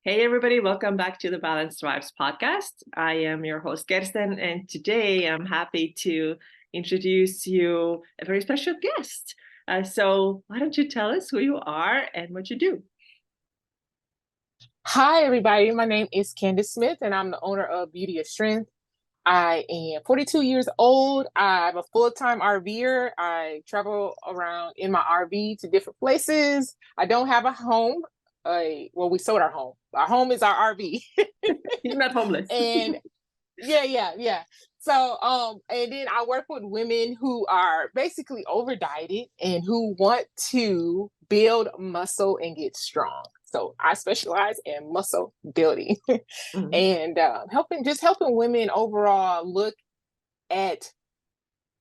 Hey, everybody, welcome back to the Balance Thrives podcast. I am your host, Kirsten, and today I'm happy to introduce you a very special guest. So, why don't you tell us who you are and what you do? Hi, everybody. My name is Candace Smith, and I'm the owner of Beauty of Strength. I am 42 years old. I'm a full-time RVer. I travel around in my RV to different places. I don't have a home. Well, we sold our home. Our home is our RV. You're not homeless. And yeah. And then I work with women who are basically over dieted and who want to build muscle and get strong. So I specialize in muscle building Mhm. and helping women overall look at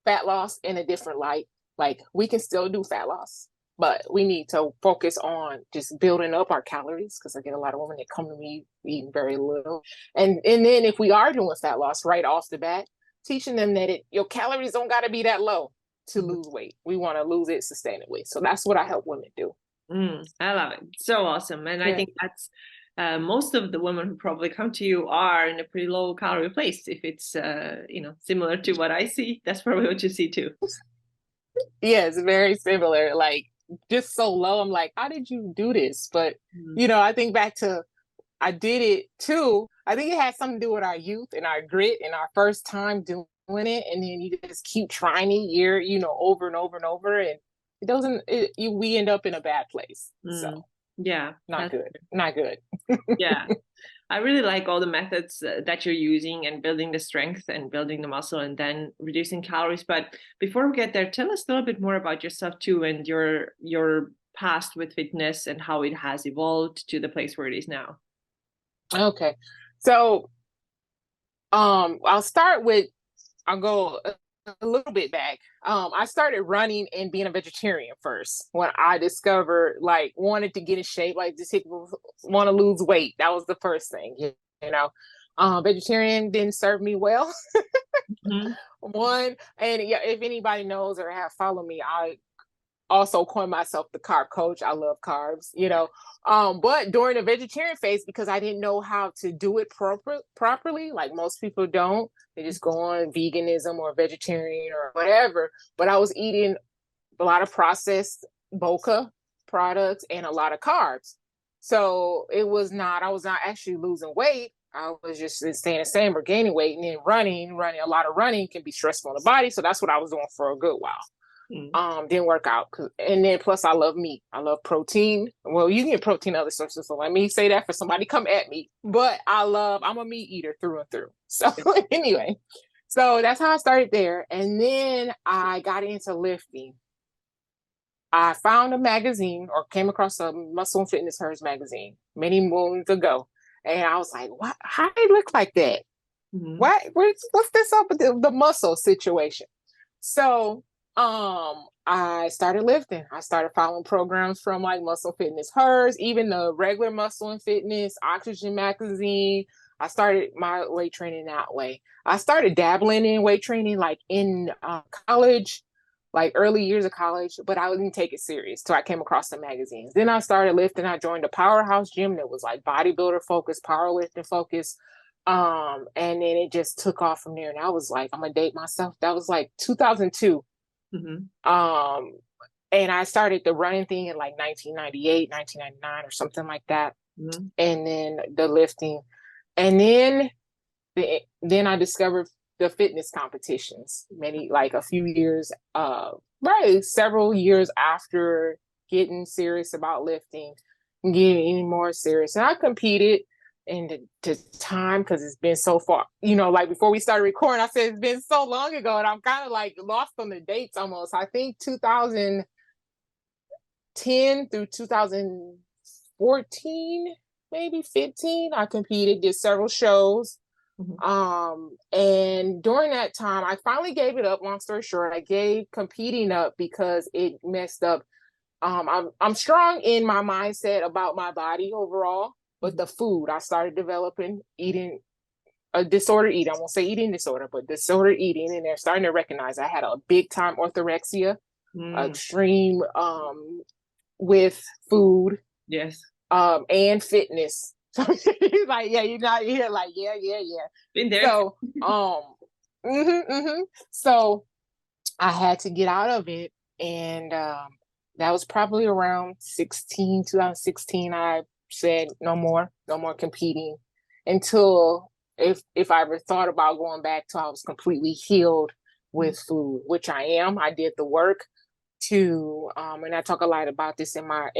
fat loss in a different light. Like we can still do fat loss, but we need to focus on just building up our calories because I get a lot of women that come to me eating very little. And then if we are doing fat loss right off the bat, teaching them that your calories don't got to be that low to lose weight. We want to lose it sustainably. So that's what I help women do. I love it. So awesome. And I Yeah. think that's most of the women who probably come to you are in a pretty low calorie place. If it's, similar to what I see, that's probably what you see too. Yeah, it's very similar. Like just so low. I'm like, how did you do this? But Mhm. I think back to I did it too. I think it had something to do with our youth and our grit and our first time doing it. And then you just keep trying it over and over and over. And it doesn't, we end up in a bad place. So Mm. Yeah, not that's good. Not good. yeah. I really like all the methods that you're using and building the strength and building the muscle and then reducing calories. But before we get there, tell us a little bit more about yourself too and your past with fitness and how it has evolved to the place where it is now. Okay. So I'll start with I'll go a little bit back. I started running and being a vegetarian first when I discovered like wanted to get in shape, like just people want to lose weight. That was the first thing, you know. Vegetarian didn't serve me well. Mhm. One, and yeah, if anybody knows or have followed me, I also coined myself the carb coach. I love carbs. But during the vegetarian phase, because I didn't know how to do it properly, like most people don't, they just go on veganism or vegetarian or whatever. But I was eating a lot of processed boca products and a lot of carbs. So I was not actually losing weight. I was just staying the same or gaining weight, and then running, a lot of running can be stressful on the body. So that's what I was doing for a good while. Mm. Didn't work out. And then plus I love meat. I love protein. Well, you can get protein other sources, so let me say that for somebody come at me. But I'm a meat eater through and through. So anyway, so that's how I started there. And then I got into lifting. I found a magazine or came across a Muscle and Fitness Hers magazine many moons ago. And I was like, what? How do they look like that? Mhm. What's this up with the muscle situation? So I started lifting. I started following programs from like Muscle Fitness Hers, even the regular Muscle and Fitness, Oxygen magazine. I started my weight training that way. I started dabbling in weight training like in college, like early years of college, but I didn't take it serious. So I came across the magazines. Then I started lifting. I joined a powerhouse gym that was like bodybuilder focused, powerlifting focused. And then it just took off from there. And I was like, I'm gonna date myself. That was like 2002. Mhm. Um, and I started the running thing in like 1998, 1999 or something like that. Mhm. And then the lifting. And then I discovered the fitness competitions, like a few years, right, several years after getting serious about lifting, and getting any more serious. And I competed in the time because it's been so far, like before we started recording, I said it's been so long ago, and I'm kind of like lost on the dates almost. I think 2010 through 2014, maybe 15, I competed, did several shows. Mhm. And during that time, I finally gave it up. Long story short, I gave competing up because it messed up. I'm strong in my mindset about my body overall, but Mhm. the food I started developing eating a disorder eating. I won't say eating disorder, but disorder eating, and they're starting to recognize I had a big time orthorexia, Mm. extreme with food Yes. and fitness. So he's like, yeah, you're not here. Like, yeah. Been there. So, so I had to get out of it. And that was probably around 2016. I said, no more competing until if I ever thought about going back till I was completely healed with food, which I am. I did the work to, and I talk a lot about this in my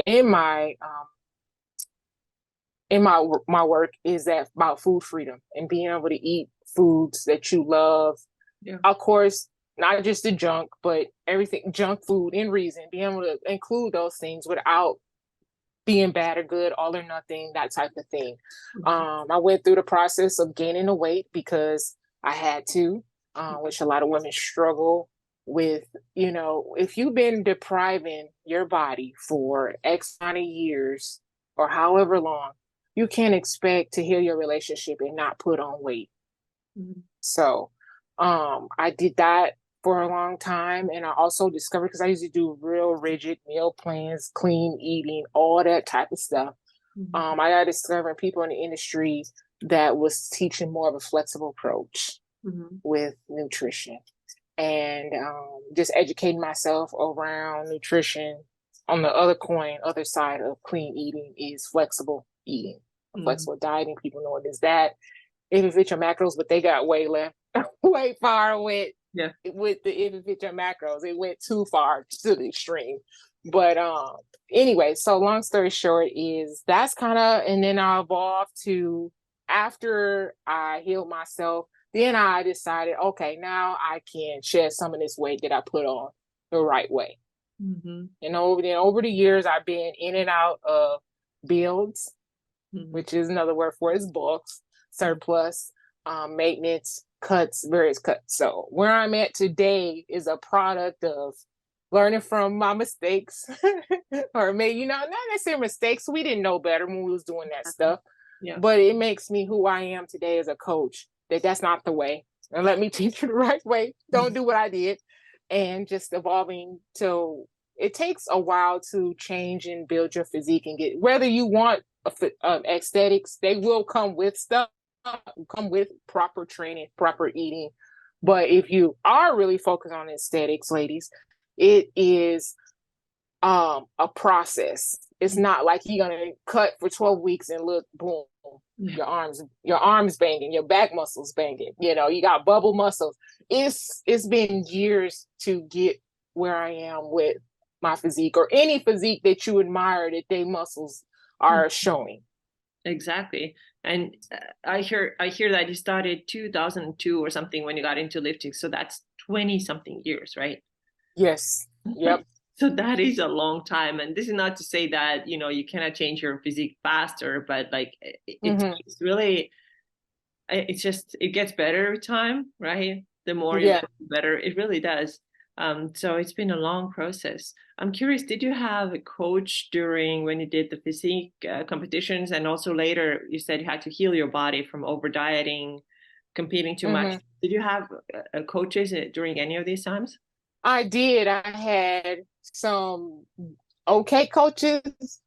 work, is that about food freedom and being able to eat foods that you love. Yeah. Of course, not just the junk, but everything, junk food in reason, being able to include those things without being bad or good, all or nothing, that type of thing. I went through the process of gaining the weight because I had to, which a lot of women struggle with. You know, if you've been depriving your body for X amount of years or however long, you can't expect to heal your relationship and not put on weight. So I did that for a long time. And I also discovered, because I used to do real rigid meal plans, clean eating, all that type of stuff. I got discovering people in the industry that was teaching more of a flexible approach with nutrition, and just educating myself around nutrition. On the other side of clean eating is flexible eating, flexible dieting. People know what is that. If it fits your macros, but they got way left, way far with the if it fits your macros. It went too far to the extreme. But anyway, so long story short is that's kind of, and then I evolved to, after I healed myself, then I decided, okay, now I can shed some of this weight that I put on the right way. And over the years, I've been in and out of builds, which is another word for it, is bulks, surplus, maintenance, cuts, various cuts. So where I'm at today is a product of learning from my mistakes, or maybe, not necessarily mistakes. We didn't know better when we was doing that stuff, but it makes me who I am today as a coach. That's not the way, and let me teach you the right way. Don't do what I did, and just evolving to. It takes a while to change and build your physique and get, whether you want aesthetics, they will come with stuff, come with proper training, proper eating. But if you are really focused on aesthetics, ladies, it is a process. It's not like you're gonna cut for 12 weeks and look, boom, your arms banging, your back muscles banging, you got bubble muscles. It's been years to get where I am with my physique, or any physique that you admire that they muscles are showing. Exactly. And I hear that you started 2002 or something when you got into lifting. So that's 20 something years, right? Yes. Yep. So that is a long time. And this is not to say that, you cannot change your physique faster, but like it's really, it gets better every time, right? The more you get, better. It really does. So it's been a long process. I'm curious, did you have a coach during when you did the physique competitions, and also later you said you had to heal your body from over dieting, competing too much? Did you have coaches during any of these times? I did. I had some okay coaches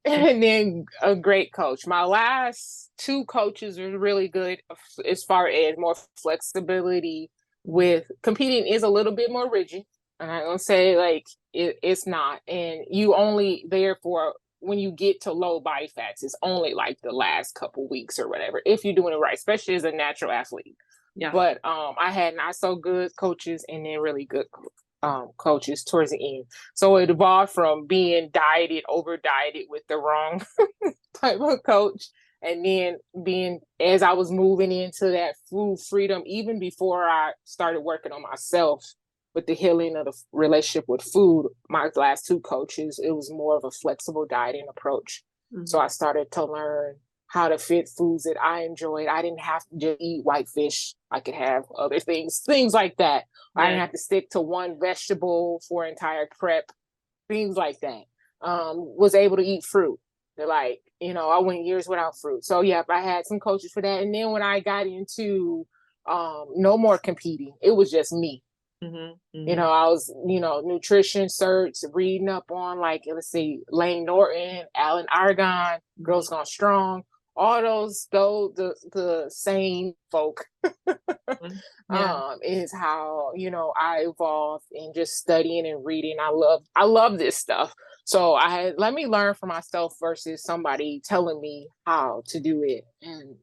and then a great coach. My last two coaches were really good as far as more flexibility with competing. Is a little bit more rigid. I'm not gonna say like it's not, and you only there for when you get to low body fats. It's only like the last couple weeks or whatever, if you're doing it right, especially as a natural athlete. But I had not so good coaches and then really good coaches towards the end. So it evolved from being over dieted with the wrong type of coach, and then being, as I was moving into that food freedom, even before I started working on myself with the healing of the relationship with food, my last two coaches, it was more of a flexible dieting approach. So I started to learn how to fit foods that I enjoyed. I didn't have to just eat white fish. I could have other things like that. I didn't have to stick to one vegetable for entire prep, things like that. Was able to eat fruit. They're like, I went years without fruit. So I had some coaches for that. And then when I got into no more competing, it was just me. I was, nutrition certs, reading up on, like, let's see, Lane Norton, Alan Argon, Girls Gone Strong, all those though the same folk Mhm. Yeah. is how, you know, I evolved in just studying and reading. I love this stuff. So I had let me learn for myself versus somebody telling me how to do it. And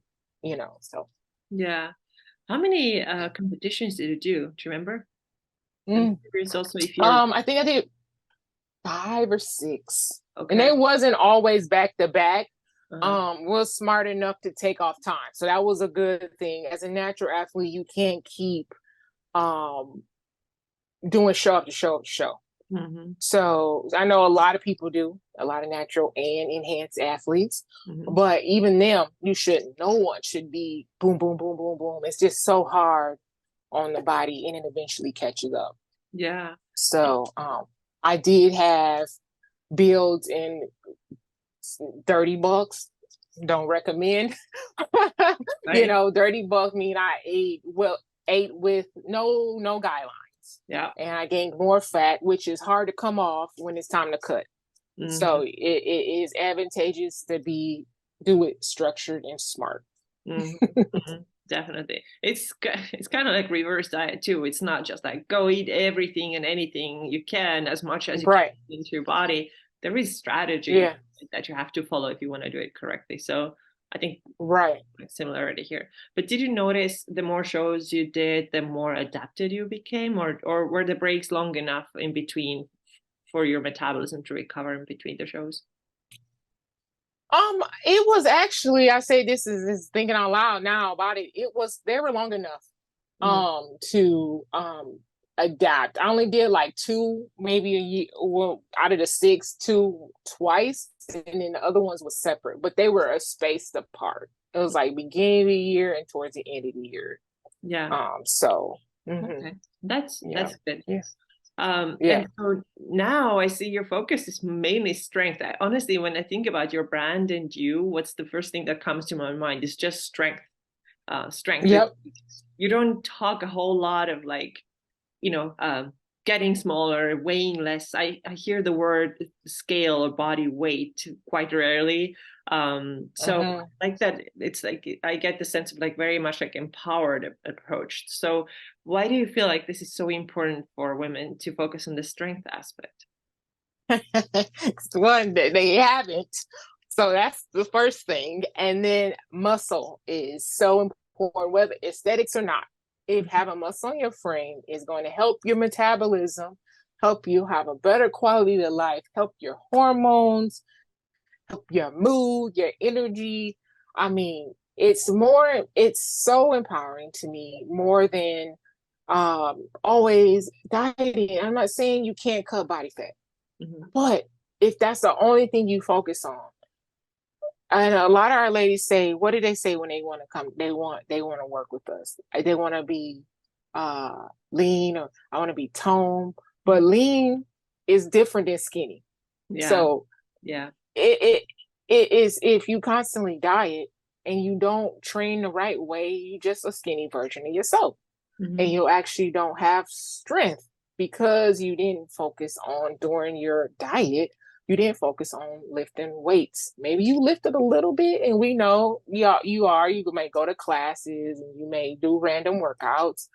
you know, so Yeah. How many competitions did you do? Do you remember? I'm mm. curious also if you're I think I did 5 or 6. And okay. they wasn't always back to back. Uh-huh. Was smart enough to take off time. So that was a good thing. As a natural athlete, you can't keep um doing show after show after show. Hmm. So I know a lot of people do, a lot of natural and enhanced athletes, Hmm. but even them, you shouldn't. No one should be boom, boom, boom, boom, boom. It's just so hard on the body and it eventually catches up. Yeah. So I did have builds in 30 bucks. Don't recommend. You Right. know, 30 bucks mean I ate with no guidelines. Yeah. And I gained more fat, which is hard to come off when it's time to cut. Hmm. So it is advantageous to do it structured and smart. Hmm. Hmm. Definitely. It's kind of like reverse diet too. It's not just like go eat everything and anything you can as much as you can Right. into your body. There is strategy Yeah. that you have to follow if you want to do it correctly. So I think Right. similarity here. But did you notice the more shows you did, the more adapted you became, or were the breaks long enough in between for your metabolism to recover in between the shows? It was actually, I say this is thinking out loud now about it. They were long enough Mm-hmm. to adapt. I only did like two, maybe a year, well, out of the 6, two twice, and then the other ones were separate, but they were spaced apart. It was like beginning of the year and towards the end of the year. Yeah. So Okay. yeah, That's good. yeah, yeah. And so now I see your focus is mainly strength. Honestly, when I think about your brand and you, what's the first thing that comes to my mind is just strength. Strength. Yep. You don't talk a whole lot of like, you know, getting smaller, weighing less. I hear the word scale or body weight quite rarely. So Mhm. like that, it's like I get the sense of like very much like empowered approach. So why do you feel like this is so important for women to focus on the strength aspect? One, they haven't. So that's the first thing. And then muscle is so important, whether aesthetics or not. If having muscle in your frame is going to help your metabolism, help you have a better quality of life, help your hormones, help your mood, your energy. I mean, it's so empowering to me more than always dieting. I'm not saying you can't cut body fat, Mhm. but if that's the only thing you focus on, and a lot of our ladies say, what do they say when they want to come? They want to work with us. They want to be lean, or I want to be toned. But lean is different than skinny. Yeah, So yeah, it it it is, if you constantly diet and you don't train the right way, you just a skinny version of yourself. And hmm, you actually don't have strength because you didn't focus on during your diet. You didn't focus on lifting weights. Maybe you lifted a little bit, and we know you may go to classes and you may do random workouts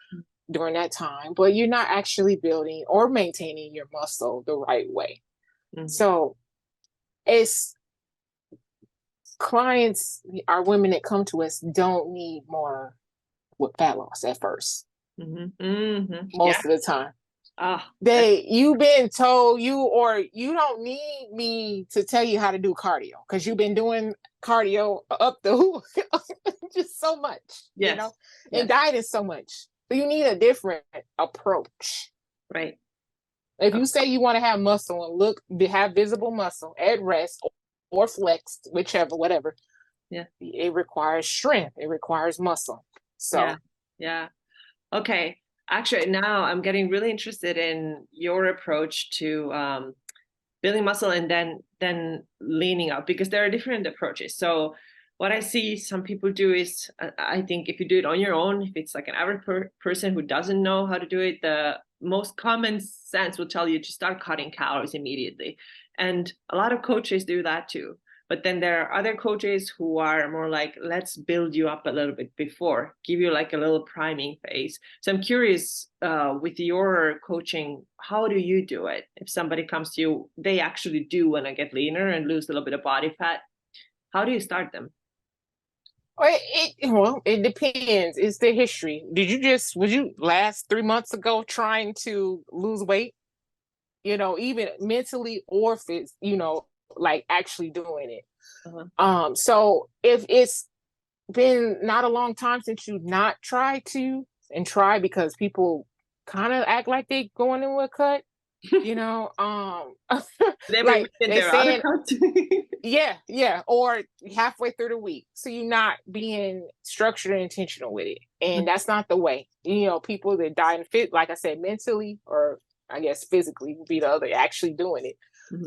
during that time, but you're not actually building or maintaining your muscle the right way. hmm, So it's clients, our women that come to us, don't need more with fat loss at first, hmm, hmm, yeah. most of the time. Ah, that's You've been told, you don't need me to tell you how to do cardio because you've been doing cardio up the hook just so much, yes, and yes, diet is so much. So you need a different approach. right. If Oh, you say you want to have muscle and have visible muscle at rest or flexed, whichever, whatever, yeah, it requires strength. It requires muscle. yeah, So yeah. Okay. Actually, now I'm getting really interested in your approach to building muscle and then leaning out because there are different approaches. So what I see some people do is I think if you do it on your own, if it's like an average person who doesn't know how to do it, the most common sense will tell you to start cutting calories immediately. And a lot of coaches do that too. But then there are other coaches who are more like, let's build you up a little bit before, give you like a little priming phase. So I'm curious, with your coaching, how do you do it? If somebody comes to you, they actually do want to get leaner and lose a little bit of body fat. How do you start them? Well, it depends. It's the history. Was you last 3 months ago trying to lose weight? Even mentally or like actually doing it. So if it's been not a long time since you not tried to and try, because people kind of act like they going in with a cut, They like did they their other saying, cut. yeah, or halfway through the week. So you're not being structured and intentional with it. And that's not the way. People that die and fit, like I said, mentally or I guess physically would be the other, actually doing it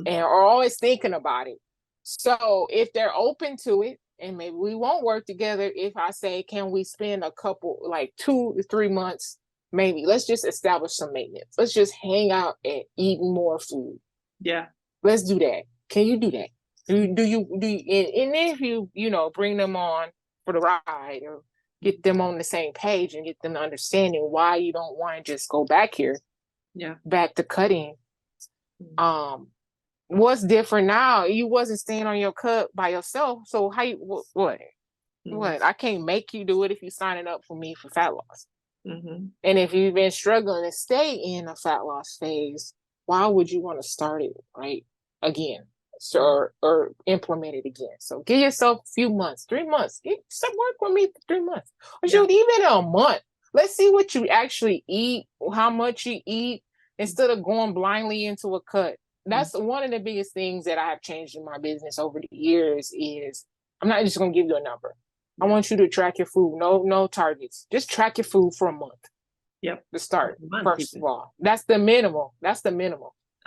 and are always thinking about it. So if they're open to it, and maybe we won't work together if I say, can we spend a couple, like 2 to 3 months, maybe let's just establish some maintenance. Let's just hang out and eat more food. Yeah. Let's do that. Can you do that? Do you, and if you, bring them on for the ride or get them on the same page and get them understanding why you don't want to just go back here. Yeah. Back to cutting. What's different now? You wasn't staying on your cut by yourself. So how you, what? I can't make you do it if you're signing up for me for fat loss. And if you've been struggling to stay in a fat loss phase, why would you want to start it right again? So, or implement it again. So give yourself a few months, 3 months. Get some work with me for 3 months. Or shoot, even a month. Let's see what you actually eat, how much you eat, instead of going blindly into a cut. That's one of the biggest things that I have changed in my business over the years is I'm not just going to give you a number. I want you to track your food. No targets. Just track your food for a month. Yep. To start, first of all. That's the minimum.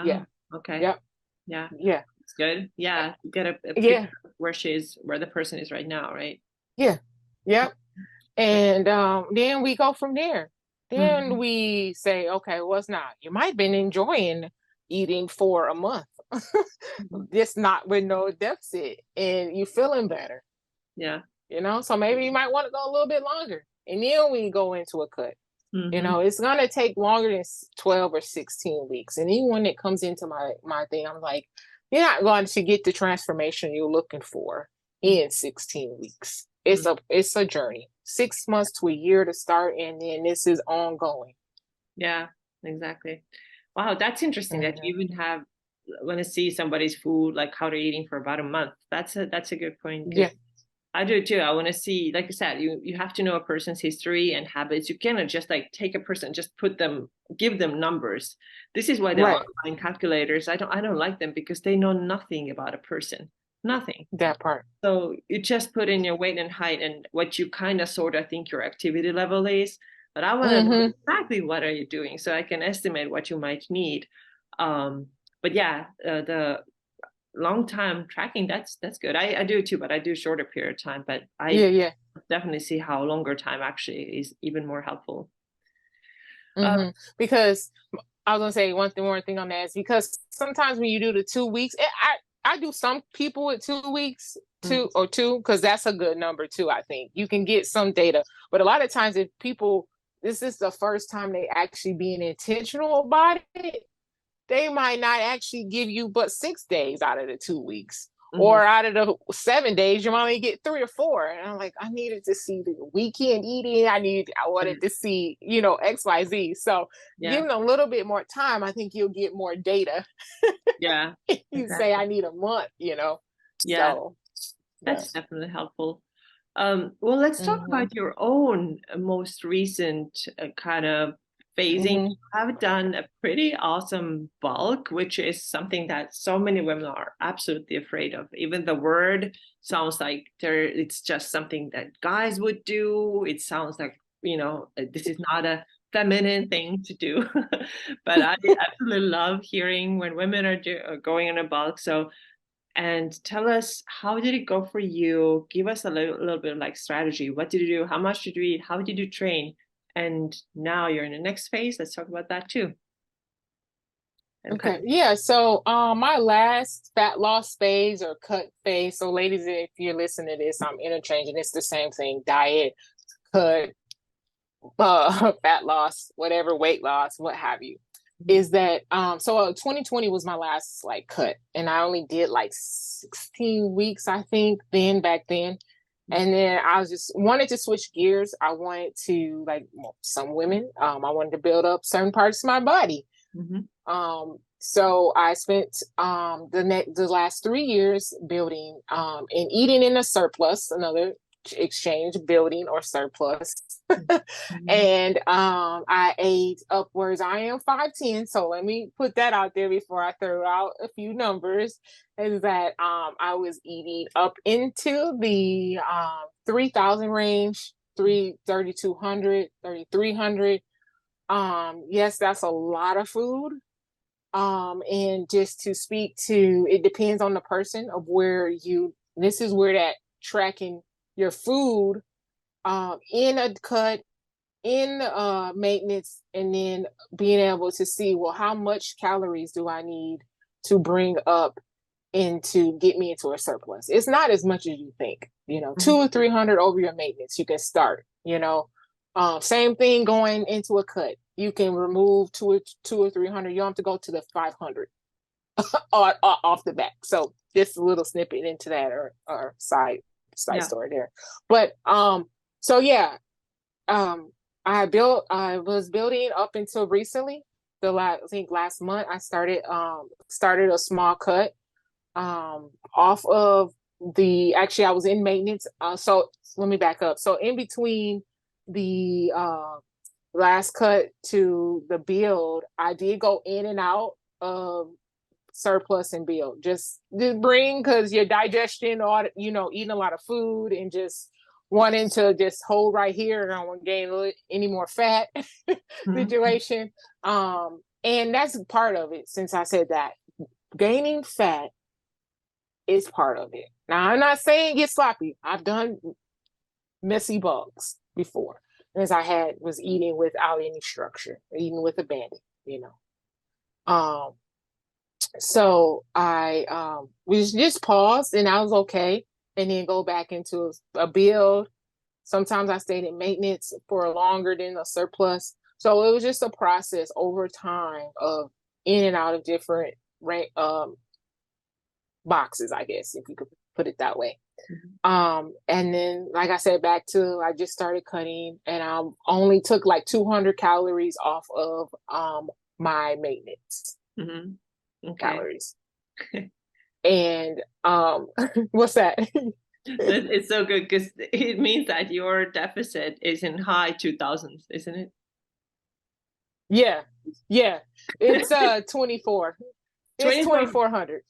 Yeah. Okay. Yep. Yeah. Yeah. It's good. Yeah. Get a picture of where the person is right now, right? Yeah. Yep. And then we go from there. Then we say, okay, well, it's not. You might have been enjoying eating for a month. Just not with no deficit, and you feeling better. Yeah. So maybe you might want to go a little bit longer. And then we go into a cut. It's going to take longer than 12 or 16 weeks. And anyone that comes into my thing, I'm like, you're not going to get the transformation you're looking for in 16 weeks. It's a journey. 6 months to a year to start, and then this is ongoing. Yeah, exactly. Wow, that's interesting that you even want to see somebody's food, like how they're eating for about a month. That's a good point. Yeah. I do too. I want to see, like I said, you have to know a person's history and habits. You cannot just like take a person, just give them numbers. This is why the online calculators, I don't like them, because they know nothing about a person. Nothing. That part. So you just put in your weight and height and what you kind of sort of think your activity level is. But I want to know exactly what are you doing so I can estimate what you might need. But yeah, the long time tracking, that's good. I do too, but I do shorter period of time. But I definitely see how longer time actually is even more helpful. Because I was gonna say one more thing on that is because sometimes when you do the 2 weeks, I do some people with 2 weeks, two, because that's a good number too. I think you can get some data, but a lot of times if people, this is the first time they actually being intentional about it, they might not actually give you but 6 days out of the 2 weeks. Or out of the 7 days, you might only get 3 or 4. And I'm like, I needed to see the weekend eating. I wanted to see, X, Y, Z. So give them a little bit more time. I think you'll get more data. Yeah. You say I need a month, Yeah. So that's definitely helpful. Well, let's talk about your own most recent kind of phasing. You have done a pretty awesome bulk, which is something that so many women are absolutely afraid of. Even the word sounds like it's just something that guys would do. It sounds like, this is not a feminine thing to do. But I absolutely love hearing when women are going on a bulk. So, and tell us, how did it go for you? Give us a little bit of like strategy. What did you do? How much did you eat? How did you train? And now you're in the next phase. Let's talk about that too. and cut? Okay. Yeah. So my last fat loss phase or cut phase. So ladies, if you're listening to this, I'm interchanging. It's the same thing. Diet, cut, fat loss, whatever, weight loss, what have you. Mhm. Is that 2020 was my last like cut, and I only did like 16 weeks, I think, back then. And then I was just wanted to switch gears. I wanted to like some women, I wanted to build up certain parts of my body. Mhm. So I spent the last 3 years building and eating in a surplus, another exchange, building or surplus. Mhm. And I ate upwards. I am 5'10", so let me put that out there before I throw out a few numbers. Is that I was eating up into the 3,000 range, 3,200, 3,300. Yes, that's a lot of food. And just to speak to, it depends on the person of where you, this is where that tracking your food in a cut, in maintenance, and then being able to see, well, how much calories do I need to bring up into get me into a surplus? It's not as much as you think, two Mhm. or 300 over your maintenance, you can start, same thing going into a cut. You can remove two or 300. You don't have to go to the 500 off the back. So just a little snippet into that or side Yeah. story there. But so yeah, I was building up until recently. I think last month I started a small cut off of actually I was in maintenance. So let me back up. So in between the last cut to the build, I did go in and out of surplus and build. Just bring, because your digestion, or eating a lot of food and just wanting to just hold right here, and I don't want to gain any more fat Mhm. situation. And that's part of it. Since I said that gaining fat is part of it. Now I'm not saying get sloppy. I've done messy bugs before, as I was eating without any structure, eating with abandon, you know. So I was just paused and I was okay, and then go back into a build. Sometimes I stayed in maintenance for longer than a surplus. So it was just a process over time of in and out of different boxes, I guess, if you could put it that way. Mhm. And then, like I said, I just started cutting, and I only took like 200 calories off of my maintenance Mhm. Okay. calories. And what's that? It's so good because it means that your deficit is in high 2000s, isn't it? Yeah, yeah. It's 24. It's 24. 2,400.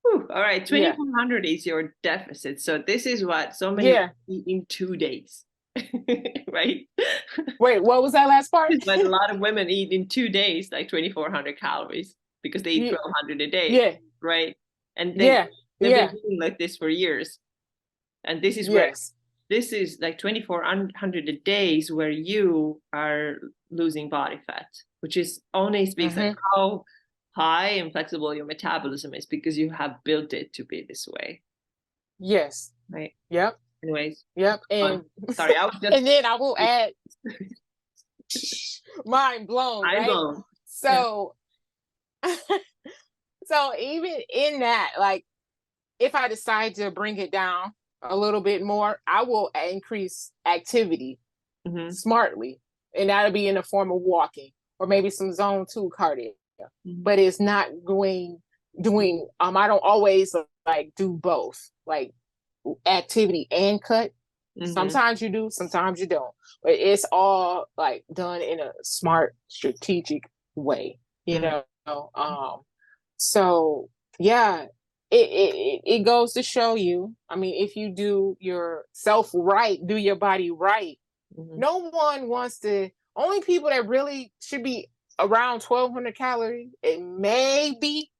Whew, all right, Yeah, 2400 is your deficit. So this is what so many women yeah. eat in 2 days, right? Wait, what was that last part? But a lot of women eat in 2 days like 2400 calories because they eat Yeah, 1200 a day, yeah, right? And yeah, they've been yeah. eating like this for years. And Yes. this is like 2400 a days where you are losing body fat, which is only speaks like Mm-hmm. how high and flexible your metabolism is because you have built it to be this way, Yes. right? Yep. Anyways, Yep. And sorry, I was just and then I will add, mind blown, mind right? blown. Yeah. So so even in that, like, if I decide to bring it down a little bit more, I will increase activity Hmm. smartly. And that'll be in the form of walking or maybe some zone two cardio. Hmm. But it's not doing I don't always like do both, like activity and cut. Hmm. Sometimes you do, sometimes you don't. But it's all like done in a smart, strategic way, you Hmm. know. So yeah, it goes to show you. I mean, if you do yourself right, do your body right, Hmm. no one wants to. Only people that really should be around 1,200 calories, it maybe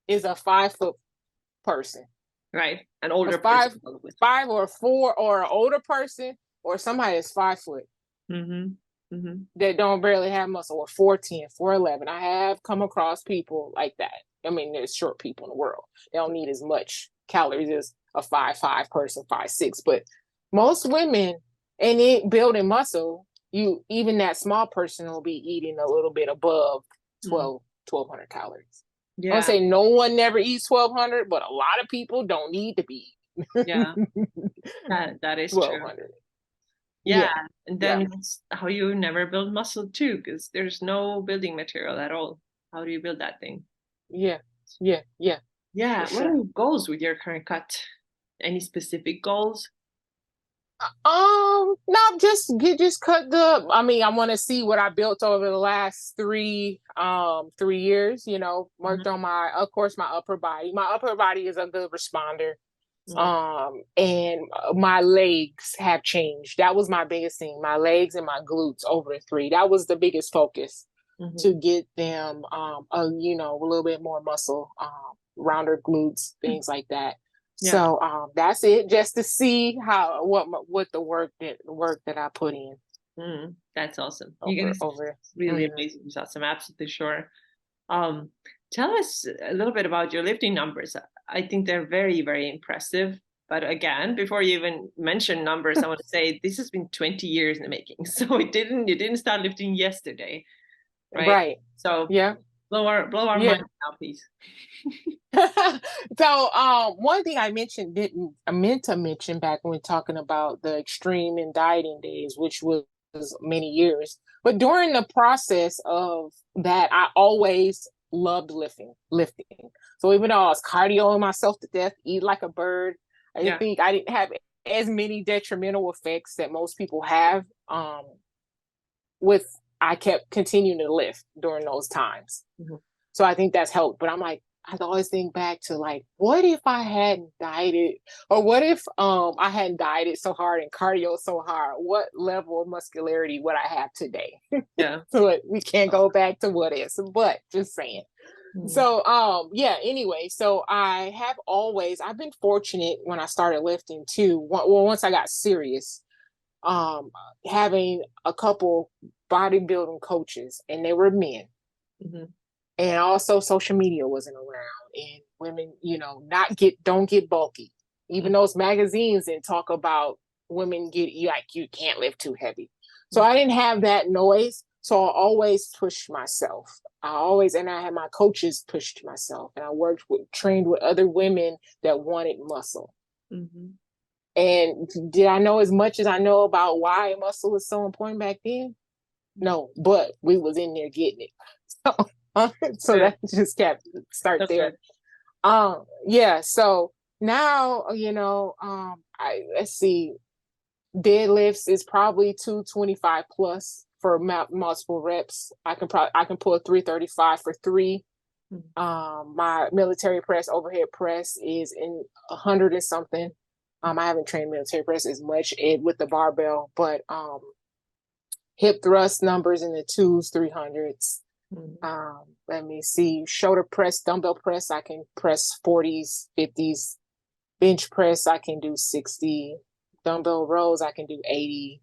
is a 5 foot person, Right, an a older person probably. five or four, or an older person, or somebody that's 5 foot. Hmm. that don't barely have muscle, or 4'10", 4'11". I have come across people like that. I mean, there's short people in the world. They don't need as much calories as a 5'5" person, 5'6". But most women, and it building muscle, even that small person will be eating a little bit above 1,200 calories. I don't Yeah. say no one never eats 1,200, but a lot of people don't need to be. Yeah. That is true. 1,200. Yeah. Yeah. And Yeah. then it's how you never build muscle too, because there's no building material at all. How do you build that thing? Yeah. Yeah. Yeah. For Yeah. What are sure. your goals with your current cut? Any specific goals? No, just cut the. I mean, I want to see what I built over the last 3 years. Worked on of course, my upper body. My upper body is a good responder. And my legs have changed. That was my biggest thing. My legs and my glutes over the 3. That was the biggest focus, to get them, a little bit more muscle, rounder glutes, things like that. Yeah. So that's it, just to see what the work that I put in That's awesome. You guys over. really amazing results. I'm absolutely sure. Um, Tell us a little bit about your lifting numbers. I think they're very, very impressive. But again, before you even mention numbers, I want to say this has been 20 years in the making. So you didn't start lifting yesterday, right? Right. So Yeah. blow our Yeah. mind now, please. So one thing I meant to mention back when we were talking about the extreme and dieting days, which was many years, but during the process of that, I always loved lifting. So even though I was cardioing myself to death, eat like a bird, I didn't think I didn't have as many detrimental effects that most people have. I kept continuing to lift during those times. So I think that's helped. But I'm like, I always think back to, like, what if I hadn't dieted, or what if I hadn't dieted so hard and cardio so hard? What level of muscularity would I have today? Yeah. So we can't go back to what is, but just saying. So anyway, so I've been fortunate when I started lifting too. Well, once I got serious, having a couple bodybuilding coaches, and they were men. And also social media wasn't around, and women, don't get bulky. Even those magazines didn't talk about women you can't lift too heavy. So I didn't have that noise. So I always pushed myself. And I had my coaches pushed myself, and I trained with other women that wanted muscle. And did I know as much as I know about why muscle is so important back then? No, but we was in there getting it. So that just kept start there. So now, let's see, deadlifts is probably 225 plus for multiple reps. I can pull a 335 for 3. My military press, overhead press, is in 100 and something. I haven't trained military press as much with the barbell, but hip thrust numbers in the 2s, 300s. Let me see. Shoulder press, dumbbell press, I can press 40s, 50s. Bench press, I can do 60. Dumbbell rows, I can do 80.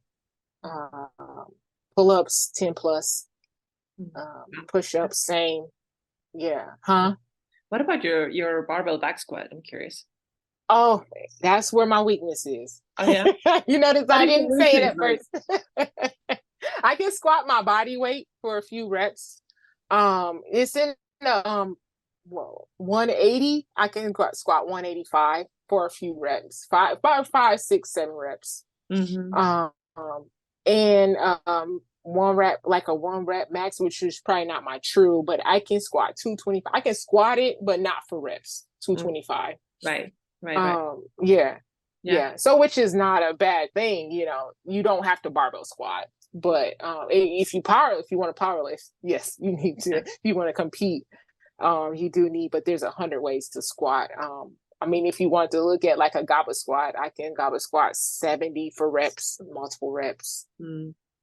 Pull-ups, 10 plus. Push-ups, same. Yeah. What about your barbell back squat? I'm curious. Oh, that's where my weakness is. Oh yeah. You notice I didn't say it at first. I can squat my body weight for a few reps. It's in the 180. I can squat 185 for a few reps. 5, 6, 7 reps. And one rep, like a 1 rep max, which is probably not my true, but I can squat 225. I can squat it, but not for reps. 225. Right. Yeah. So, which is not a bad thing. You don't have to barbell squat, but if you want to power lift, yes, you need to. If you want to compete, you do need. But there's 100 ways to squat. I mean, if you want to look at like a goblet squat, I can goblet squat 70 for reps, multiple reps,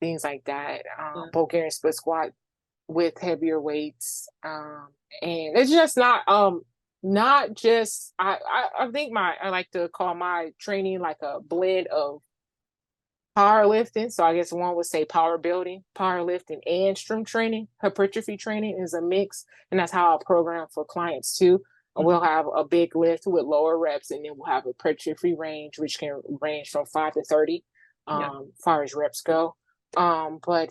things like that. Bulgarian split squat with heavier weights, and it's just not just. I think I like to call my training like a blend of powerlifting. So I guess one would say power building, powerlifting, and strength training. Hypertrophy training is a mix, and that's how I program for clients too. And we'll have a big lift with lower reps, and then we'll have a hypertrophy range, which can range from 5 to 30, Yeah. far as reps go. But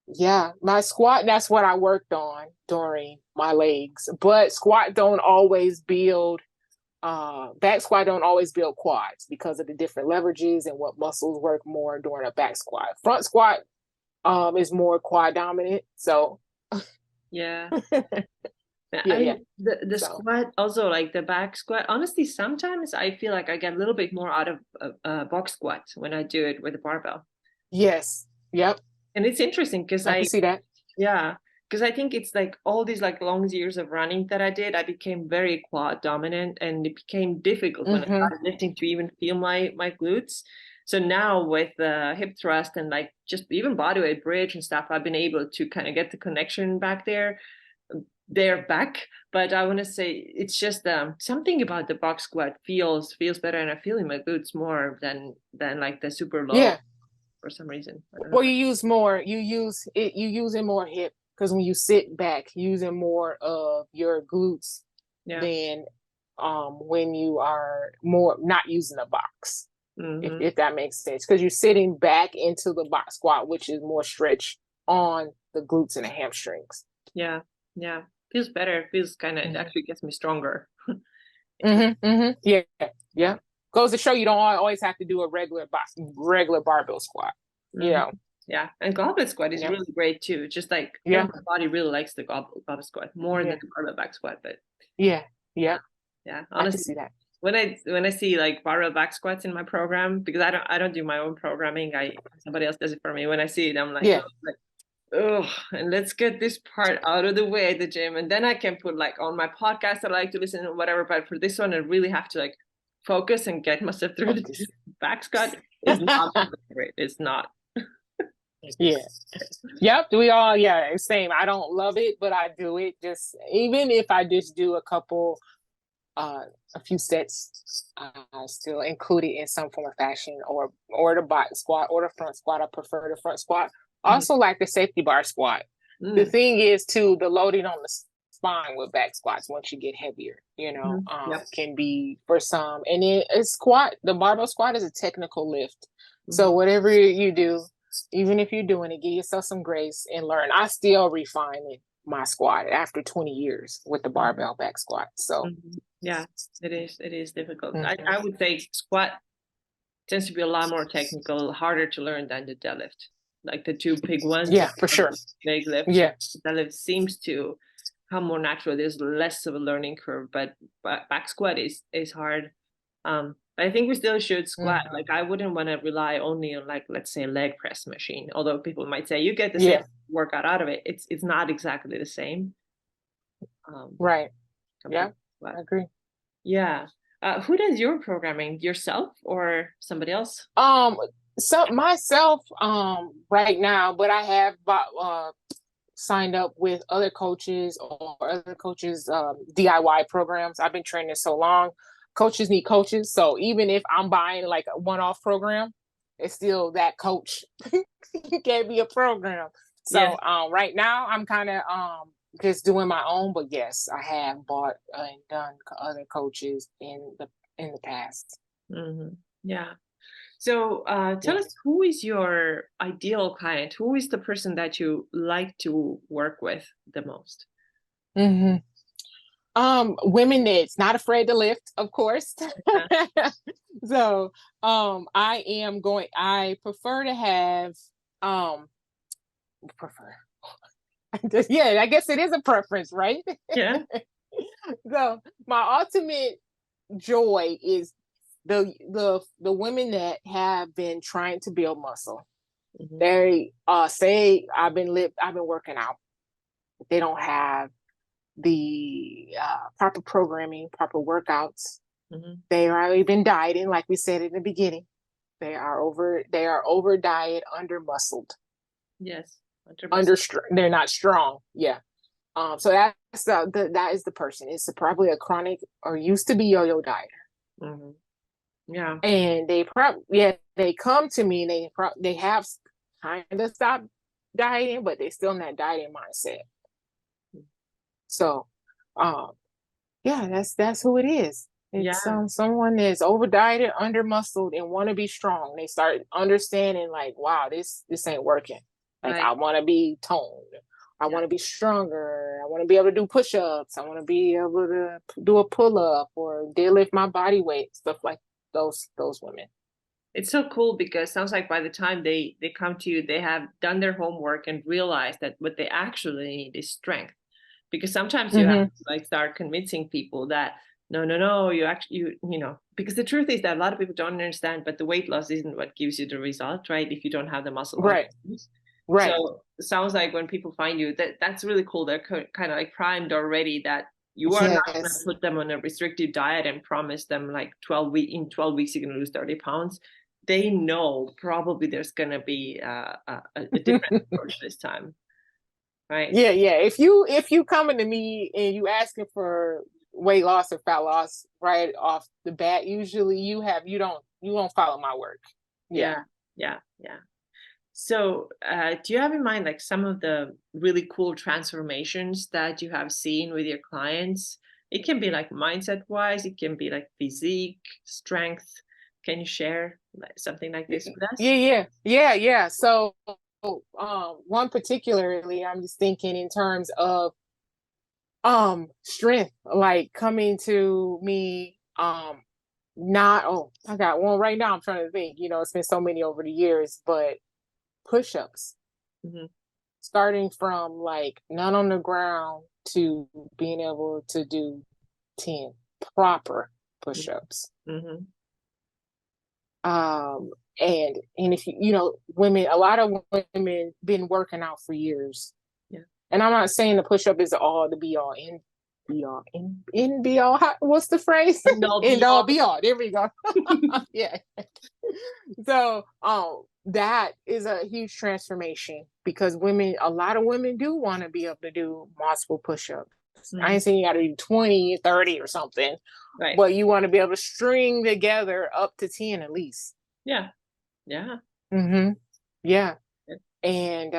yeah, my squat, that's what I worked on during my legs. But squat don't always build back squat don't always build quads because of the different leverages and what muscles work more during a back squat. Front squat is more quad dominant. So Yeah. yeah. The So squat also, like the back squat, honestly sometimes I feel like I get a little bit more out of box squat when I do it with a barbell. yes. Yep. And it's interesting because I can see that. yeah, because I think it's like all these like long years of running that I did, I became very quad dominant, and it became difficult when I Mm-hmm. started lifting to even feel my glutes. So now with hip thrust and like just even bodyweight bridge and stuff, I've been able to kind of get the connection back there. They're back, but I want to say it's just something about the box squat feels better, and I feel in my glutes more than like the super low Yeah. for some reason. I don't know. Well, you using more hip because when you sit back, using more of your glutes Yeah. than when you are more not using a box. Mm-hmm. If that makes sense, because you're sitting back into the box squat, which is more stretch on the glutes and the hamstrings. Yeah, yeah. Feels better. Feels kind of, it Mm-hmm. actually gets me stronger. Mm-hmm. Mm-hmm. Yeah, yeah. Goes to show you don't always have to do a regular barbell squat. You Mm-hmm. know. Yeah, and goblet squat is Yep. really great too. Just like I feel Yeah. like my body really likes the goblet squat more than Yeah. the barbell back squat. But Yeah. Yeah. yeah, I can honestly, see that. when I see like barbell back squats in my program, because I don't do my own programming, I somebody else does it for me. When I see it, I'm like, Yeah. oh, and let's get this part out of the way at the gym, and then I can put like on my podcast I like to listen or whatever. But for this one, I really have to like focus and get myself through the Focus. back squat. Is not great. It's not. Yeah. Yep. We all, yeah, same. I don't love it, but I do it. Just even if I just do a few sets, I still include it in some form of fashion, or the bot squat or the front squat. I prefer the front squat. Also like the safety bar squat. The Mm. thing is too, the loading on the spine with back squats once you get heavier, Yep. can be for some. And then the barbell squat is a technical lift. Mm-hmm. So whatever you do, even if you're doing it, give yourself some grace and learn. I still refine it, my squat after 20 years with the barbell back squat. So Yeah, it is. It is difficult. mm-hmm. I would say squat tends to be a lot more technical, harder to learn than the deadlift. Like the two big ones, Yeah, for sure. big lifts. Yeah. Deadlift seems to come more natural. There's less of a learning curve, but back squat is hard. But I think we still should squat. Mm-hmm. Like I wouldn't want to rely only on like let's say a leg press machine. Although people might say you get the same Yeah. workout out of it. It's not exactly the same. Right. Compared Yeah. to squat. I agree. Yeah. Who does your programming? Yourself or somebody else? So myself, right now, but I have signed up with other coaches or other coaches DIY programs. I've been training so long. Coaches need coaches. So even if I'm buying like a one-off program, it's still that coach gave me a program. Yes. So right now I'm kind of just doing my own, but yes, I have bought and done other coaches in the past. Mm-hmm. Yeah. So tell Yeah. us, who is your ideal client? Who is the person that you like to work with the most? Mm-hmm. Women that's not afraid to lift, of course. So I prefer to have prefer yeah, I guess it is a preference, right? Yeah. So my ultimate joy is the women that have been trying to build muscle. Mm-hmm. They say I've been working out. They don't have the proper programming, proper workouts. Mm-hmm. They've already been dieting, like we said in the beginning. They are over diet, under muscled. Yes. They're not strong. Yeah. So that is the person. It's probably a chronic or used to be yo-yo dieter. Mm-hmm. Yeah. And they come to me and they have kind of stopped dieting, but they're still in that dieting mindset. So, um, yeah, that's who it is. It's Yeah. someone that's over dieted, under muscled, and want to be strong. They start understanding like, wow, this ain't working. Like Right. I want to be toned. I Yeah. want to be stronger. I want to be able to do push-ups. I want to be able to do a pull-up or deadlift my body weight, stuff like those women. It's so cool because it sounds like by the time they come to you, they have done their homework and realized that what they actually need is strength. Because sometimes you have Mm-hmm. to like start convincing people that no, you actually you know, because the truth is that a lot of people don't understand, but the weight loss isn't what gives you the result, right? If you don't have the muscle on. Right. Right. So it sounds like when people find you, that's really cool. They're kind of like primed already that you are not going to Yes. put them on a restrictive diet and promise them like 12 weeks you're going to lose 30 pounds. They know probably there's going to be a different approach this time, right? Yeah. If you coming to me and you asking for weight loss or fat loss right off the bat, usually you won't follow my work. Yeah. Yeah, yeah. So, do you have in mind like some of the really cool transformations that you have seen with your clients? It can be like mindset wise, it can be like physique, strength. Can you share like something like this with us? Yeah. So one particularly I'm just thinking in terms of strength, like coming to me, not I got one right now. I'm trying to think, it's been so many over the years, but push-ups, Hmm. starting from like not on the ground to being able to do 10 proper push-ups. Hmm. um and if women, a lot of women been working out for years, Yeah. and I'm not saying the push-up is all the be all in be all, what's the phrase? And all End be all all. be all, there we go. Yeah. So that is a huge transformation because a lot of women do want to be able to do multiple push-ups. I Mhm. ain't saying you got to do 20, 30 or something, Right. but you want to be able to string together up to 10 at least. Yeah. Yeah. Mm-hmm. Yeah. And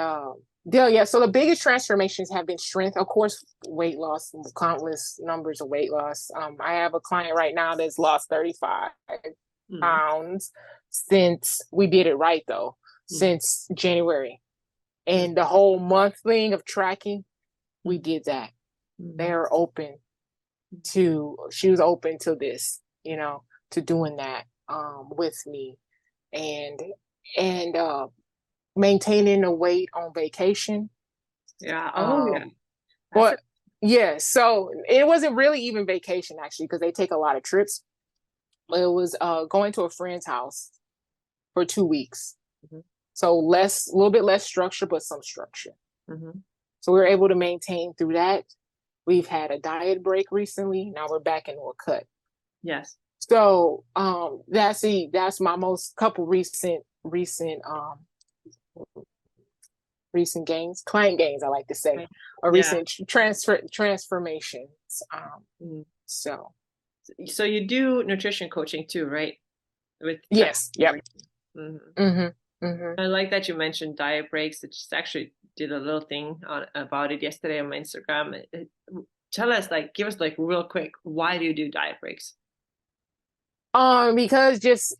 yeah. So the biggest transformations have been strength, of course, weight loss, countless numbers of weight loss. I have a client right now that's lost 35 Mm-hmm. pounds since we did it right though, since January. And the whole month thing of tracking, we did that. Mm-hmm. They're open she was open to this, to doing that with me, and and maintaining the weight on vacation. Yeah. Oh, yeah. Um, That's a. but yeah, so it wasn't really even vacation actually because they take a lot of trips. But it was going to a friend's house for 2 weeks. Mhm. So a little bit less structure, but some structure. Mhm. So we were able to maintain through that. We've had a diet break recently. Now we're back into a cut. Yes. So that's my most couple recent gains, client gains, I like to say, Right. or Yeah. recent transformations. Mhm. So So you do nutrition coaching too, right? With tracking yes, yep. everything. Mhm. Mm-hmm. Mm-hmm. I like that you mentioned diet breaks. I just actually did a little thing about it yesterday on my Instagram. Tell us, like, give us like real quick, why do you do diet breaks? Because just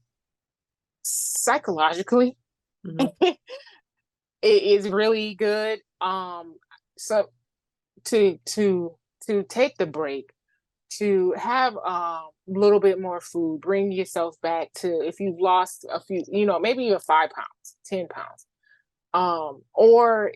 psychologically, Hmm. it is really good. So to take the break, to have a little bit more food, bring yourself back to, if you've lost a few, maybe you're 5 pounds, 10 pounds, or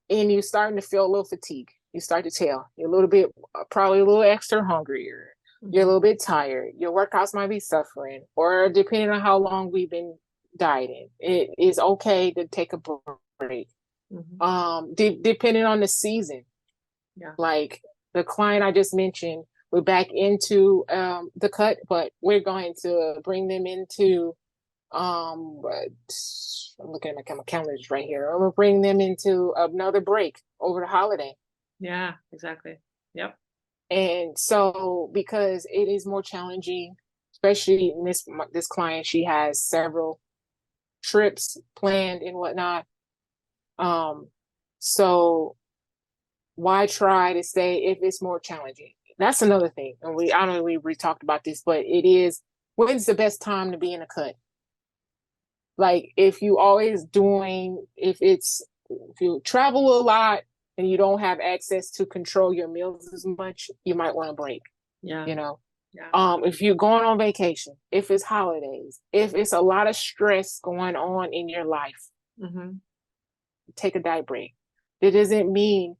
and you're starting to feel a little fatigue. You start to tell you're a little bit, probably a little extra hungrier. You're a Hmm. little bit tired. Your workouts might be suffering, or depending on how long we've been dieting, it is okay to take a break. Hmm. Depending on the season, Yeah. like the client I just mentioned, we're back into the cut, but we're going to bring them into but I'm looking at my calendars right here. I'm gonna bring them into another break over the holiday. Yeah, exactly. Yep. And so because it is more challenging especially in this client, she has several trips planned and whatnot. So why try to stay if it's more challenging? That's another thing. And I don't know if we talked about this, but it is, when's the best time to be in a cut? Like if you always doing, if you travel a lot and you don't have access to control your meals as much, you might want to break. Yeah. You know, yeah. If you're going on vacation, if it's holidays, if it's a lot of stress going on in your life, take a diet break. That doesn't mean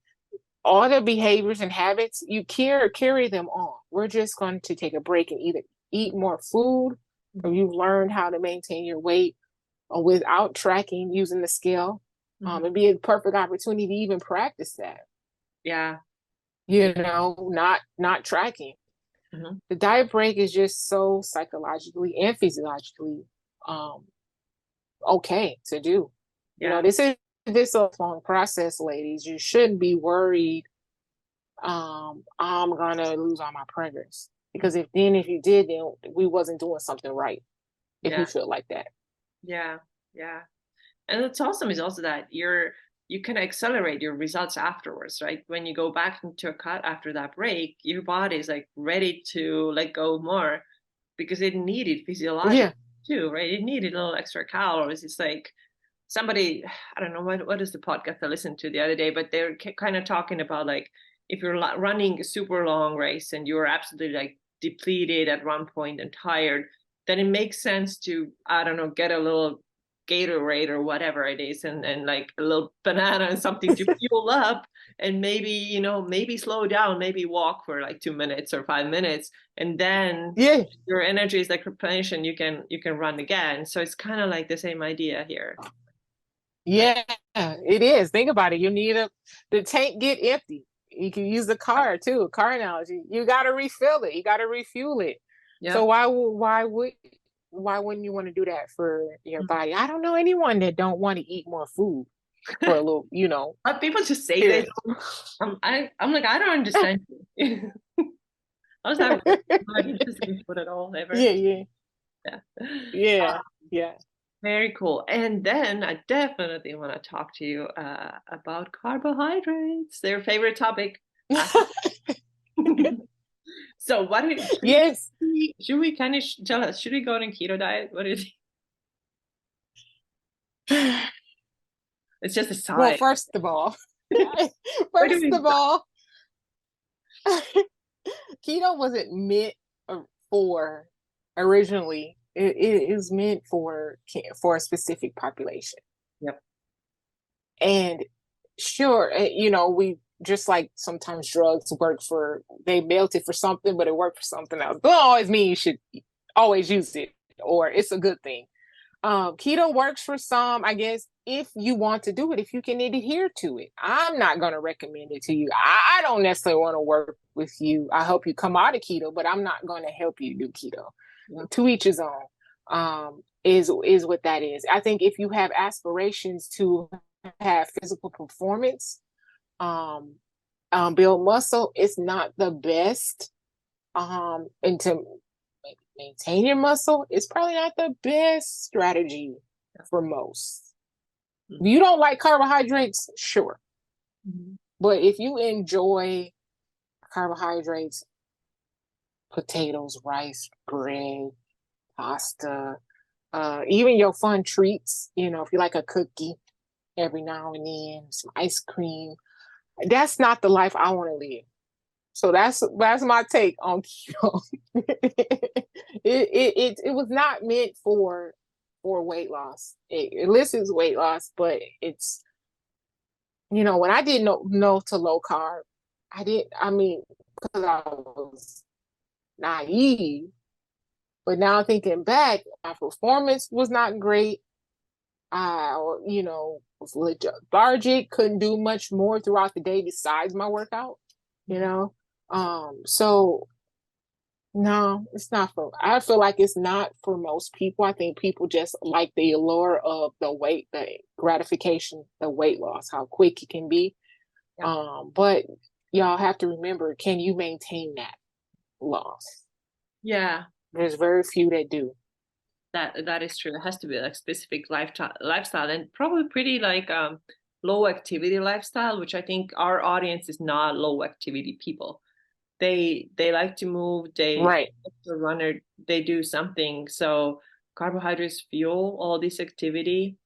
all the behaviors and habits you carry them on. We're just going to take a break and either eat more food, or you've learned how to maintain your weight without tracking using the scale. It'd be a perfect opportunity to even practice that. Yeah. You know, not tracking. The diet break is just so psychologically and physiologically okay to do. Yeah. You know, this a long process, ladies. You shouldn't be worried I'm gonna lose all my progress. Because if you did, then we wasn't doing something right. If you feel like that. Yeah. Yeah. And what's awesome is also that you can accelerate your results afterwards, right? When you go back into a cut after that break, your body is like ready to let go more because it needed physiologically too, right? It needed a little extra calories. It's like somebody, I don't know what is the podcast I listened to the other day, but they're kind of talking about like if you're running a super long race and you're absolutely like depleted at one point and tired, then it makes sense to, I don't know, get a little Gatorade or whatever it is, and like a little banana and something to fuel up, and maybe slow down, maybe walk for like 2 minutes or 5 minutes, and then your energy is like replenished and you can run again. So it's kind of like the same idea here. Yeah, it is. Think about it. You need the tank get empty. You can use the car too, a car analogy. You got to refill it. You got to refuel it. Yeah. So why wouldn't you want to do that for your body? I don't know anyone that don't want to eat more food for a little, But people just say this. I'm like, I don't understand. How's that? I'm not interested in food at all ever. Yeah. Very cool. And then I definitely want to talk to you about carbohydrates, their favorite topic. So what should we kind of tell us, should we go on a keto diet? What is it? It's just a sign. Well, first of all, keto wasn't meant for originally. It is meant for a specific population. Yep. And sure, we just like sometimes drugs they built it for something, but it worked for something else. Don't always mean you should always use it or it's a good thing. Keto works for some, I guess, if you want to do it, if you can adhere to it. I'm not going to recommend it to you. I don't necessarily want to work with you. I help you come out of keto, but I'm not going to help you do keto. Yeah. To each his own, is what that is. I think if you have aspirations to have physical performance, build muscle, it's not the best. And to maintain your muscle, it's probably not the best strategy for most. If you don't like carbohydrates, sure. But if you enjoy carbohydrates, potatoes, rice, bread, pasta, even your fun treats, if you like a cookie every now and then, some ice cream, that's not the life I want to live. So that's my take on keto. It was not meant for weight loss. It elicits weight loss, but it's, when I didn't know to low carb, because I was naive. But now thinking back, my performance was not great. I, was lethargic, couldn't do much more throughout the day besides my workout, so no, it's not I feel like it's not for most people. I think people just like the allure of the gratification, the weight loss, how quick it can be. Yeah. But y'all have to remember, can you maintain that loss? Yeah. There's very few that do. That is true. It has to be like specific lifestyle and probably pretty like low activity lifestyle, which I think our audience is not low activity people. They like to move, they Right. a runner, they do something. So carbohydrates fuel all this activity.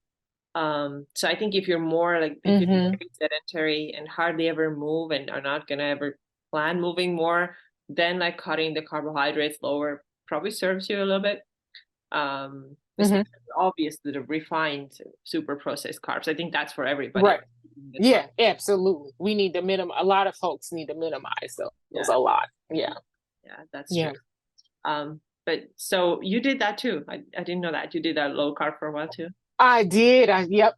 So I think if you're more like if you're Mm-hmm. very sedentary and hardly ever move and are not gonna ever plan moving more, then like cutting the carbohydrates lower probably serves you a little bit. Mm-hmm. Especially obviously the refined super processed carbs. I think that's for everybody. Right. Yeah, absolutely. We need to a lot of folks need to minimize those Yeah, a lot. Yeah. yeah, that's true. Yeah. But so you did that too. I didn't know that you did that low carb for a while too. I did. Yep.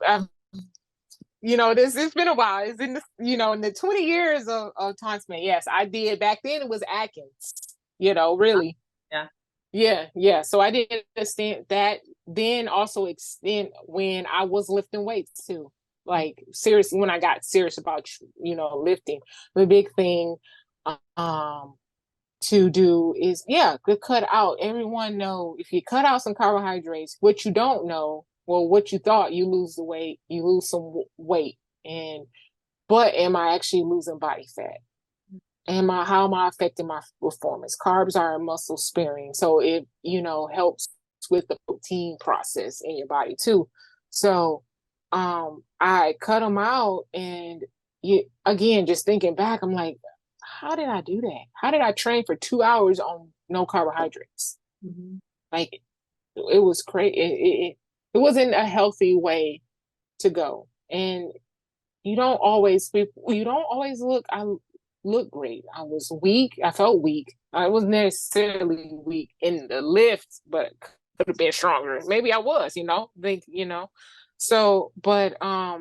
This it's been a while. It's in in the 20 years of time spent. Yes, I did. Back then it was Atkins, really. Yeah. Yeah, yeah. So I did extend that, then also extend when I was lifting weights too. Like seriously, when I got serious about lifting, the big thing um to do is to cut out. Everyone know if you cut out some carbohydrates, what you don't know, well, what you thought, you lose the weight, you lose some weight, and but am I actually losing body fat? How am I affecting my performance? Carbs are muscle sparing, so it helps with the protein process in your body too. So I cut them out, and again, just thinking back, I'm like, how did I do that? How did I train for 2 hours on no carbohydrates? Mm-hmm. Like it was crazy. It wasn't a healthy way to go, and you don't always look. I look great. I was weak. I felt weak. I wasn't necessarily weak in the lift, but could have been stronger. Maybe I was, So, but I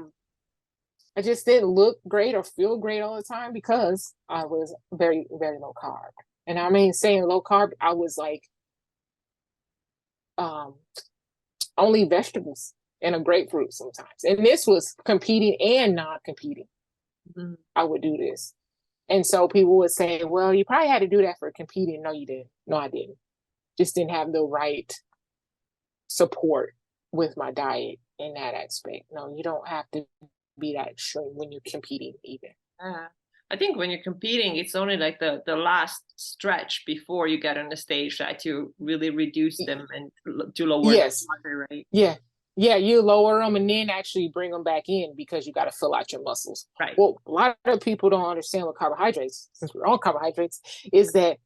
just didn't look great or feel great all the time because I was very, very low carb. And I mean, saying low carb, I was like um only vegetables and a grapefruit sometimes. And this was competing and not competing. Mm-hmm. I would do this. And so people would say, well, you probably had to do that for competing. No, you didn't. No, I didn't. Just didn't have the right support with my diet in that aspect. No, you don't have to be that extreme when you're competing either. I think when you're competing, it's only like the last stretch before you get on the stage that you really reduce them and to lower the Yes. heart rate. Yeah. Yeah, you lower them and then actually bring them back in because you got to fill out your muscles. Right. Well, a lot of people don't understand what carbohydrates, since we're on carbohydrates, is that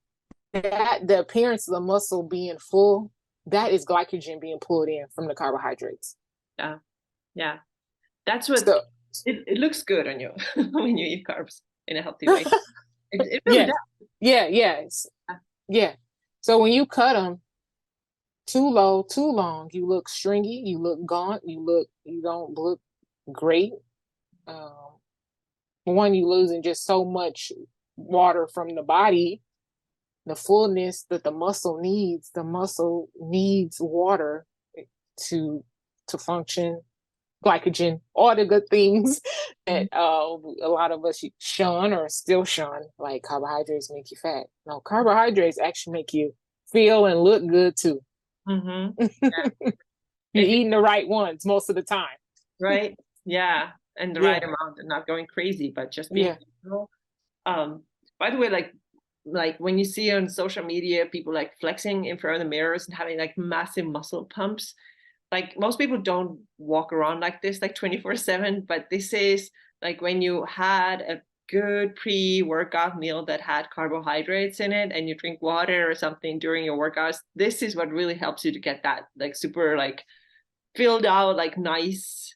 the appearance of the muscle being full, that is glycogen being pulled in from the carbohydrates. Yeah. Yeah. That's what So, it looks good on you when you eat carbs in a healthy way. It really yeah, does. yeah. So when you cut them too low, too long, you look stringy, you look gaunt, you don't look great. One, you losing just so much water from the body, the fullness that the muscle needs. The muscle needs water to function, glycogen, all the good things that a lot of us shun or still shun, like carbohydrates make you fat. No, carbohydrates actually make you feel and look good too. Mm-hmm. Yeah. You're eating the right ones most of the time. Right? Yeah. And the right amount and not going crazy, but just being control. By the way, like when you see on social media people like flexing in front of the mirrors and having like massive muscle pumps, like most people don't walk around like this like 24/7, but this is like when you had a good pre-workout meal that had carbohydrates in it and you drink water or something during your workouts, this is what really helps you to get that like super like filled out like nice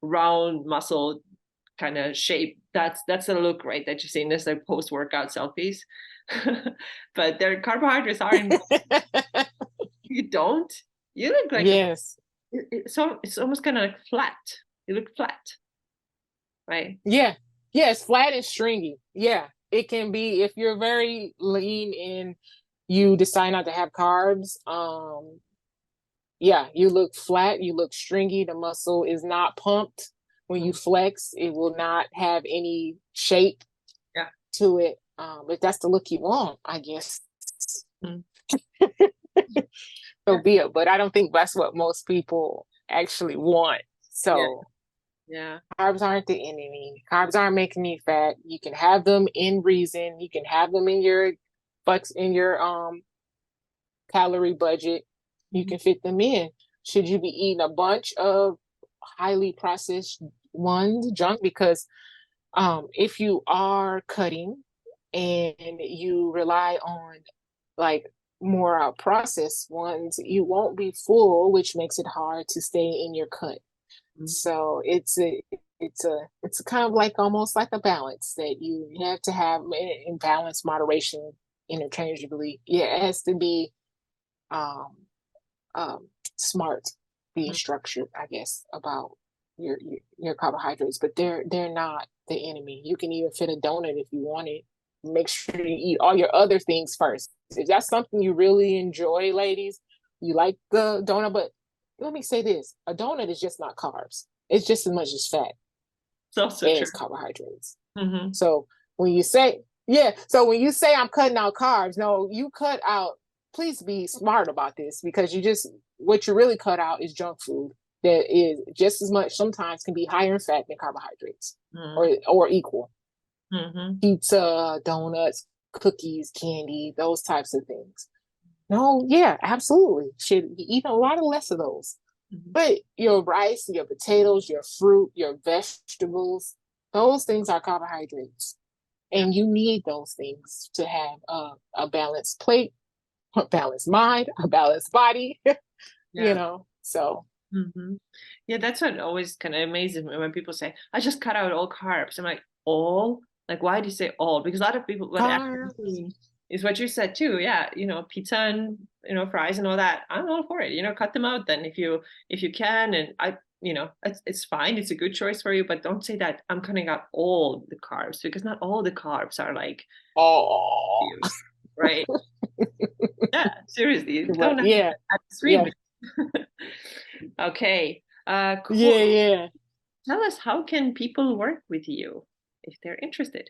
round muscle kind of shape. That's the look, right, that you see in this like post-workout selfies. But their carbohydrates are in you don't you look like Yes. so it's almost kind of like flat. You look flat, right? Yeah. Yes, flat and stringy. Yeah. It can be if you're very lean and you decide not to have carbs. Yeah, you look flat, you look stringy. The muscle is not pumped when you flex. It will not have any shape Yeah. to it. If that's the look you want, I guess. Mm. So be it. But I don't think that's what most people actually want. Yeah. So Yeah. carbs aren't the enemy. Carbs aren't making me fat. You can have them in reason. You can have them in your bucks in your calorie budget. You Mhm. can fit them in. Should you be eating a bunch of highly processed ones, junk? Because if you are cutting and you rely on like more processed ones, you won't be full, which makes it hard to stay in your cut. So it's a kind of like almost like a balance that you have to have in balance, moderation, interchangeably. Yeah, it has to be um um smart, being Mhm. structured, I guess, about your carbohydrates, but they're not the enemy. You can even fit a donut if you want it. Make sure you eat all your other things first. If that's something you really enjoy, ladies, you like the donut, but let me say this, a donut is just not carbs. It's just as much as fat It's also true. as carbohydrates. Hmm. So when you say, yeah, so when you say I'm cutting out carbs, no, you cut out, please be smart about this, because what you really cut out is junk food that is just as much, sometimes can be higher in fat than carbohydrates, or equal. Hmm. Pizza, donuts, cookies, candy, those types of things. No, yeah, absolutely. Should be eating a lot of less of those. Hmm. But your rice, your potatoes, your fruit, your vegetables, those things are carbohydrates. Yeah. And you need those things to have a balanced plate, a balanced mind, a balanced body, Yeah. So. Hmm. Yeah, that's what always kind of amazes me when people say, I just cut out all carbs. I'm like, all? Like, why do you say all? Because a lot of people, what actually Carbs. mean is what you said too. Yeah, pizza and fries and all that. I'm all for it. Cut them out then if you can. And it's fine. It's a good choice for you, but don't say that I'm cutting out all the carbs, because not all the carbs are like Oh, you, right? Yeah, seriously, right. don't have Yeah. that extreme. Yeah. Okay. Yeah. Cool. Yeah. Tell us, how can people work with you if they're interested?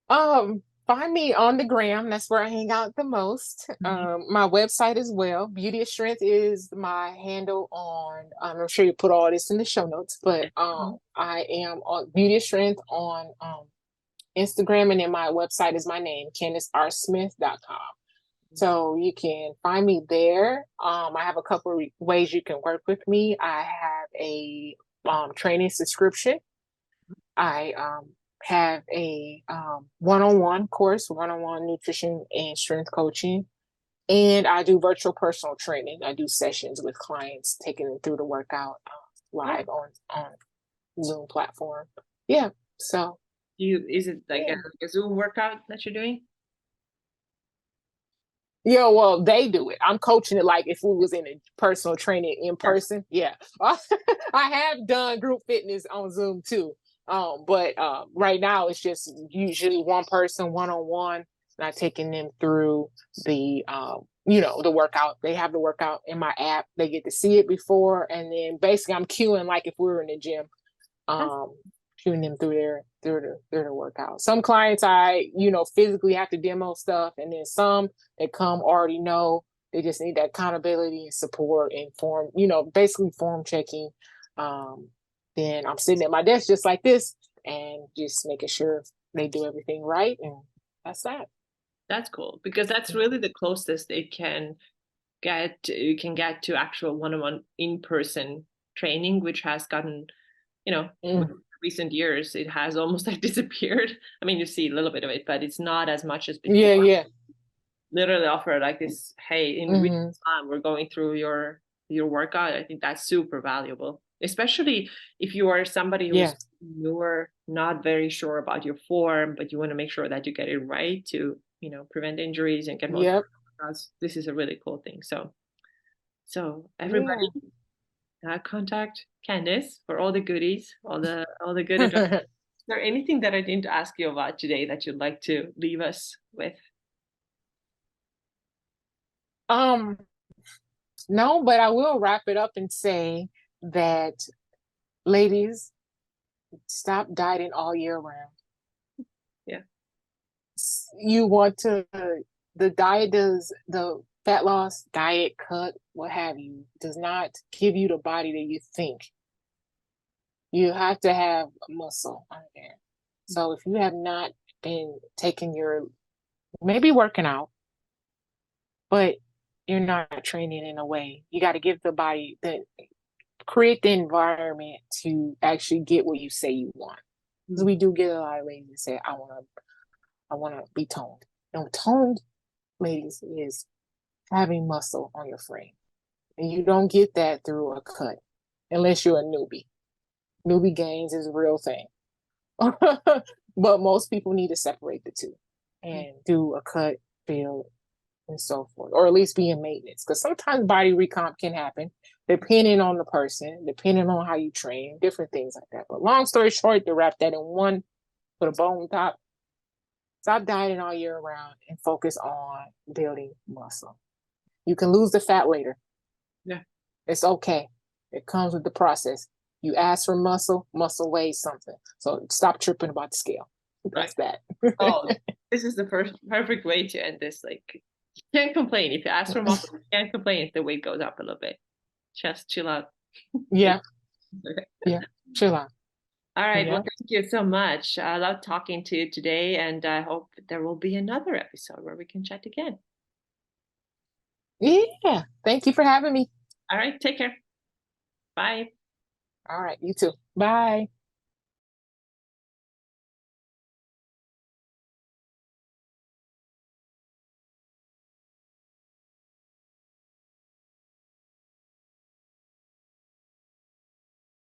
Find me on the gram. That's where I hang out the most. Mhm. My website as well. Beauty of Strength is my handle on. I'm sure you put all this in the show notes, but Mhm. I am on Beauty of Strength on Instagram, and then my website is my name, CandaceRSmith.com. So you can find me there. I have a couple of ways you can work with me. I have a training subscription. I have a one-on-one course, one-on-one nutrition and strength coaching, and I do virtual personal training. I do sessions with clients, taking them through the workout Oh, live on Zoom platform. Yeah. So is it like yeah. a Zoom workout that you're doing? Yeah, well, they do it. I'm coaching it like if we was in a personal training in Yeah. person. Yeah. I have done group fitness on Zoom too. But right now it's just usually one person, one-on-one, not taking them through the workout. They have the workout in my app. They get to see it before, and then basically I'm cueing like if we were in the gym, That's, um shooting them through the workout. Some clients I physically have to demo stuff, and then some that come already know, they just need that accountability and support and basically form checking. um then I'm sitting at my desk just like this and just making sure they do everything right, and that's that. that's cool, because that's really the closest you can get to actual one-on-one in-person training, which has gotten, with Mm. recent years, it has almost like disappeared. I mean, you see a little bit of it, but it's not as much as before. Yeah, yeah. Literally offer like this, hey, in real Hmm. time we're going through your workout. I think that's super valuable, especially if you are somebody Yeah. who's you're not very sure about your form, but you want to make sure that you get it right to prevent injuries and get most Yep. workouts. This is a really cool thing. So Yeah. everybody, contact Candace for all the goodies, all the good advice. Is there anything that I didn't ask you about today that you'd like to leave us with? um no, but I will wrap it up and say that, ladies, stop dieting all year round. Yeah. You want to the diet does the fat loss, diet, cut, what have you, does not give you the body that you think. You have to have muscle on there. So if you have not been taking your, maybe working out, but you're not training in a way, you got to give the body the, create the environment to actually get what you say you want. Because we do get a lot of ladies that say, I want to be toned. And toned, ladies, is having muscle on your frame. And you don't get that through a cut unless you're a newbie. Newbie gains is a real thing. But most people need to separate the two and do a cut, build, and so forth, or at least be in maintenance. Because sometimes body recomp can happen depending on the person, depending on how you train, different things like that. But long story short, to wrap that in one, put a bow on top, stop dieting all year round and focus on building muscle. You can lose the fat later. Yeah. It's okay. It comes with the process. You ask for muscle, muscle weighs something. So stop tripping about the scale. That's Right. that. Oh, this is the perfect way to end this. Like, you can't complain. If you ask for muscle, you can't complain if the weight goes up a little bit. Just chill out. Yeah. Yeah. Chill out. All right. Yeah. Well, thank you so much. I love talking to you today, and I hope there will be another episode where we can chat again. Yeah. Thank you for having me. All right. Take care. Bye. All right. You too. Bye.